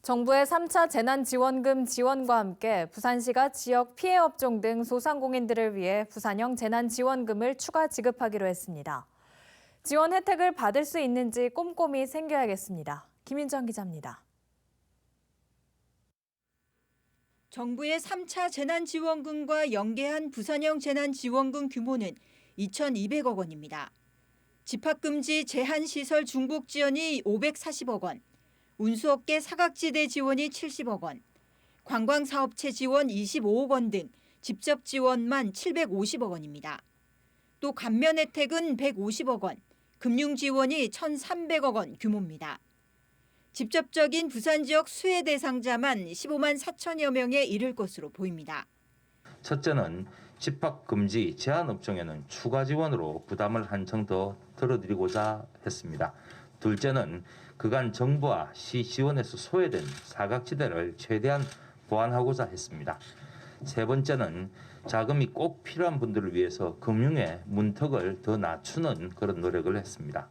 정부의 3차 재난지원금 지원과 함께 부산시가 지역 피해 업종 등 소상공인들을 위해 부산형 재난지원금을 추가 지급하기로 했습니다. 지원 혜택을 받을 수 있는지 꼼꼼히 챙겨야겠습니다. 김윤정 기자입니다. 정부의 3차 재난지원금과 연계한 부산형 재난지원금 규모는 2,200억 원입니다. 집합금지 제한시설 중복 지원이 540억 원, 운수업계 사각지대 지원이 70억 원, 관광사업체 지원 25억 원 등 직접 지원만 750억 원입니다. 또 감면 혜택은 150억 원, 금융 지원이 1,300억 원 규모입니다. 직접적인 부산 지역 수혜 대상자만 15만 4천여 명에 이를 것으로 보입니다. 첫째는 집합금지 제한업종에는 추가 지원으로 부담을 한층 더 덜어드리고자 했습니다. 둘째는 그간 정부와 시 지원에서 소외된 사각지대를 최대한 보완하고자 했습니다. 세 번째는 자금이 꼭 필요한 분들을 위해서 금융의 문턱을 더 낮추는 그런 노력을 했습니다.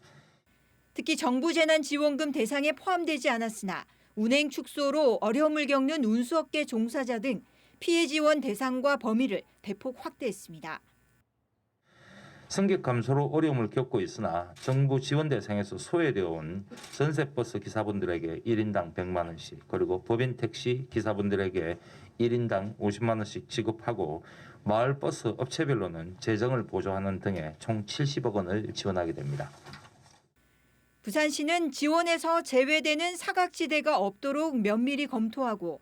특히 정부 재난지원금 대상에 포함되지 않았으나 운행 축소로 어려움을 겪는 운수업계 종사자 등 피해 지원 대상과 범위를 대폭 확대했습니다. 승객 감소로 어려움을 겪고 있으나 정부 지원 대상에서 소외되어 온 전세버스 기사분들에게 1인당 100만 원씩 그리고 법인 택시 기사분들에게 1인당 50만 원씩 지급하고 마을버스 업체별로는 재정을 보조하는 등의 총 70억 원을 지원하게 됩니다. 부산시는 지원에서 제외되는 사각지대가 없도록 면밀히 검토하고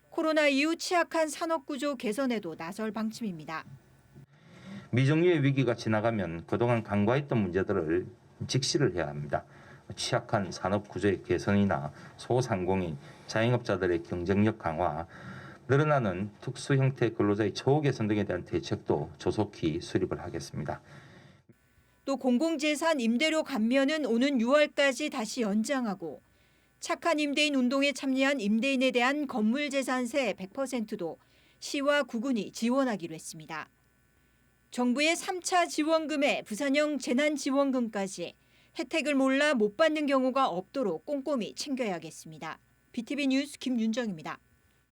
코로나 이후 취약한 산업구조 개선에도 나설 방침입니다. 미정유의 위기가 지나가면 그동안 간과했던 문제들을 직시를 해야 합니다. 취약한 산업구조의 개선이나 소상공인, 자영업자들의 경쟁력 강화, 늘어나는 특수형태 근로자의 처우 개선 등에 대한 대책도 조속히 수립을 하겠습니다. 또 공공재산 임대료 감면은 오는 6월까지 다시 연장하고 착한 임대인 운동에 참여한 임대인에 대한 건물재산세 100%도 시와 구군이 지원하기로 했습니다. 정부의 3차 지원금에 부산형 재난지원금까지 혜택을 몰라 못 받는 경우가 없도록 꼼꼼히 챙겨야겠습니다. BTV 뉴스 김윤정입니다.